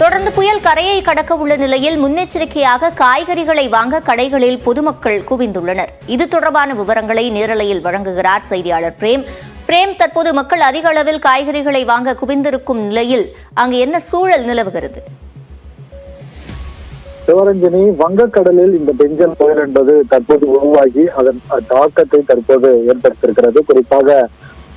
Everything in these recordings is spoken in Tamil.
தொடர்ந்து புயல் கரையை கடக்க உள்ள நிலையில் முன்னெச்சரிக்கையாக காய்கறிகளை வாங்க கடைகளில் பொதுமக்கள் குவிந்துள்ளனர். இது தொடர்பான விவரங்களை நேரலையில் வழங்குகிறார் செய்தியாளர் பிரேம். தற்போது மக்கள் அதிக அளவில் காய்கறிகளை வாங்க குவிந்திருக்கும் நிலையில் அங்கு என்ன சூழல் நிலவுகிறது? சிவரஞ்சனி, வங்கக்கடலில் இந்த பெஞ்சல் புயல் என்பது தற்போது உருவாகி அதன் தாக்கத்தை தற்போது ஏற்படுத்தியிருக்கிறது. குறிப்பாக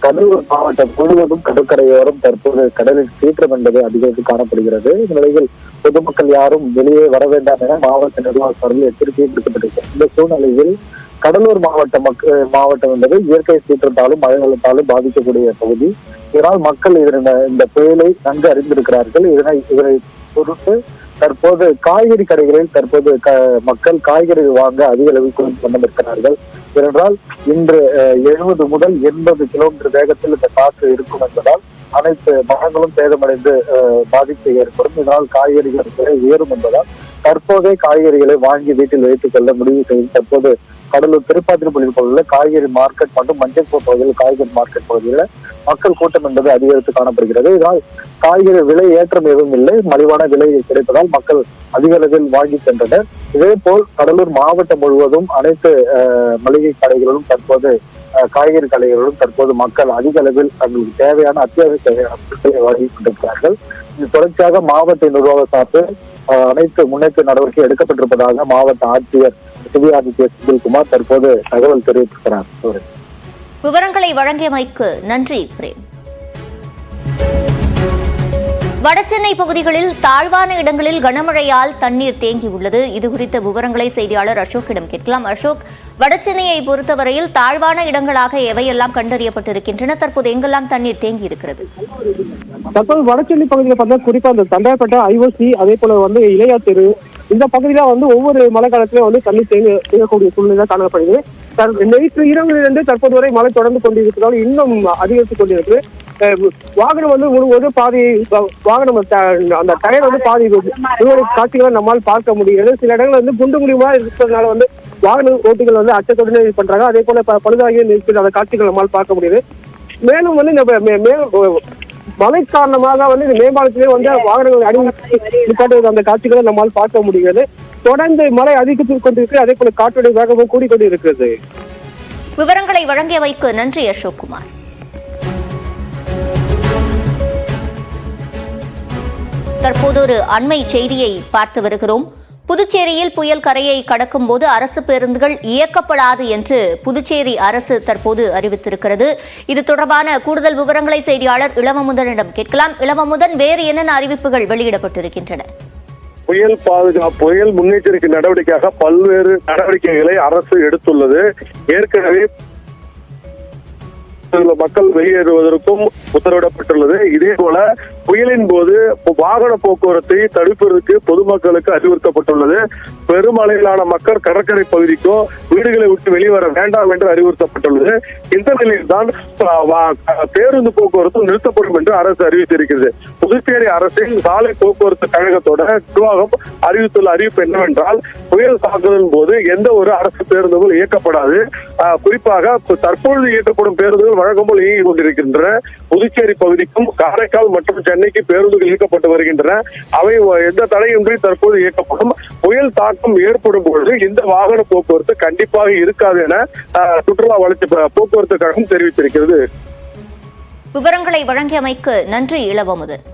கடலூர் மாவட்டம் முழுவதும் கடற்கரையோரம் தற்போது கடலில் சீற்றம் என்பது அதிகரித்து காணப்படுகிறது. இந்த நிலையில் பொதுமக்கள் யாரும் வெளியே வர வேண்டாம் என மாவட்ட நிர்வாக சார்பில் எச்சரிக்கை விடுக்கப்பட்டிருக்கிறது. இந்த சூழ்நிலையில் கடலூர் மாவட்டம் என்பது இயற்கை சீற்றத்தாலும் மழை வெள்ளத்தாலும் பாதிக்கக்கூடிய பகுதி. இதனால் மக்கள் இந்த புயலை நன்கு அறிந்திருக்கிறார்கள். இதனை பொறுத்து தற்போது காய்கறி கடைகளில் தற்போது மக்கள் காய்கறி வாங்க அதிக அளவில் கொண்டு இருக்கிறார்கள். ஏனென்றால் இன்று 70 முதல் 80 கிலோமீட்டர் வேகத்தில் இந்த காற்று இருக்கும் என்பதால் அனைத்து மரங்களும் சேதமடைந்து பாதிப்பு ஏற்படும். இதனால் காய்கறிகள் விலை உயரும் என்பதால் தற்போதே காய்கறிகளை வாங்கி வீட்டில் வைத்துக் கொள்ள முடிவு செய்து தற்போது கடலூர் திருப்பாத்திரப்பள்ளி பகுதியில் காய்கறி மார்க்கெட் மற்றும் மஞ்சள் பகுதியில் காய்கறி மார்க்கெட் பகுதியில் மக்கள் கூட்டம் என்பது அதிகரித்து காணப்படுகிறது. இதனால் காய்கறி விலை ஏற்றம் எதுவும் இல்லை, மலிவான விலை கிடைப்பதால் மக்கள் அதிக அளவில் வாங்கி சென்றனர். இதே போல் கடலூர் மாவட்டம் முழுவதும் அனைத்து மளிகை கடைகளிலும் தற்போது காய்கறி கடைகளிலும் தற்போது மக்கள் அதிக அளவில் தங்களுக்கு தேவையான அத்தியாவசிய தேவையான பொருட்களை வாங்கி கொண்டிருக்கிறார்கள். இது தொடர்ச்சியாக மாவட்ட நிர்வாக சார்பில் அனைத்து முன்னெச்சரிக்கை நடவடிக்கை எடுக்கப்பட்டிருப்பதாக மாவட்ட ஆட்சியர் சிவிஆர்டிகே செந்தில்குமார் தற்போது தகவல் தெரிவித்திருக்கிறார். விவரங்களை வழங்கியமைக்கு நன்றி பிரேம். வடசென்னை பகுதிகளில் தாழ்வான இடங்களில் கனமழையால் தண்ணீர் தேங்கியுள்ளது. இதுகுறித்த விவரங்களை செய்தியாளர் அசோக்கிடம் கேட்கலாம். அசோக், வடசென்னையை பொறுத்தவரையில் தாழ்வான இடங்களாக எவையெல்லாம் கண்டறியப்பட்டிருக்கின்றன? தற்போது எங்கெல்லாம் தண்ணீர் தேங்கி இருக்கிறது? தற்போது வடசென்னை பகுதியில் பார்த்தா குறிப்பா அந்த தண்டாப்பேட்டை, ஐஓசி, அதே போல இளையா தெரு, இந்த பகுதியில ஒவ்வொரு மழை காலத்திலும் தண்ணி தேங்கக்கூடிய சூழ்நிலை காணப்படுது. நேற்று இரவிலிருந்து தற்போது வரை மழை தொடர்ந்து கொண்டிருப்பதால் இன்னும் அதிகரித்துக் கொண்டிருக்கு. வாகனம் முழுவதும் பாதி வாகனம் அந்த டயர் பாதி காட்சிகளை நம்மால் பார்க்க முடியாது. சில இடங்கள் குண்டு முடியுமா இருக்கிறதுனால வாகன ஓட்டிகள் அச்சத்துடனே இது பண்றாங்க. அதே போல பழுதாகிய இருக்கிற அந்த காட்சிகள் நம்மால் பார்க்க முடியுது. மேலும் இந்த மழை காரணமாக இந்த மேம்பாலத்திலே வாகனங்கள் அடிக்காட்டுவது அந்த காட்சிகளை நம்மால் பார்க்க முடிகிறது. தொடர்ந்து மழை அதிகரித்துக் கொண்டிருக்கு. அதே போல காற்றுடைய வேகமும் கூடிக்கொண்டு இருக்கிறது. விவரங்களை வழங்கியவைக்கு நன்றி அசோக்குமார். தற்போது ஒரு அண்மை செய்தியை பார்த்து வருகிறோம். புதுச்சேரியில் புயல் கரையை கடக்கும் போது அரசு பேருந்துகள் இயக்கப்படாது என்று புதுச்சேரி அரசு தற்போது அறிவித்திருக்கிறது. இது தொடர்பான கூடுதல் விவரங்களை செய்தியாளர் இளவமுதனிடம் கேட்கலாம். இளவமுதன், வேறு என்னென்ன அறிவிப்புகள் வெளியிடப்பட்டிருக்கின்றன? புயல் முன்னெச்சரிக்கை நடவடிக்கையாக பல்வேறு நடவடிக்கைகளை அரசு எடுத்துள்ளது. ஏற்கனவே மக்கள் வெளியேறுவதற்கும் உத்தரவிடப்பட்டுள்ளது. இதே போல புயலின் போது வாகன போக்குவரத்தை தடுப்பதற்கு பொதுமக்களுக்கு அறிவுறுத்தப்பட்டுள்ளது. பெருமளவிலான மக்கள் கடற்கரை பகுதிக்கோ வீடுகளை விட்டு வெளிவர வேண்டாம் என்று அறிவுறுத்தப்பட்டுள்ளது. இந்த நிலையில்தான் பேருந்து போக்குவரத்து நிறுத்தப்படும் என்று அரசு அறிவித்திருக்கிறது. புதுச்சேரி அரசின் சாலை போக்குவரத்து கழகத்தோட நிர்வாகம் அறிவித்துள்ள அறிவிப்பு என்னவென்றால், புயல் தாக்குதலின் போது எந்த ஒரு அரசு பேருந்துகள் இயக்கப்படாது. குறிப்பாக தற்பொழுது இயக்கப்படும் பேருந்துகள் வழக்கம் போல் இயங்கிக் கொண்டிருக்கின்றன. புதுச்சேரி பகுதிக்கும் காரைக்கால் மற்றும் சென்னைக்கு பேருந்துகள் இயக்கப்பட்டு வருகின்றன. அவை எந்த தடையின்றி தற்போது இயக்கப்படும். புயல் தாக்கம் ஏற்படும் பொழுது இந்த வாகன போக்குவரத்து கண்டிப்பாக இருக்காது என சுற்றுலா வளர்ச்சி போக்குவரத்து கழகம் தெரிவித்திருக்கிறது. விவரங்களை வழங்கியமைக்கு நன்றி இளவமுதன்.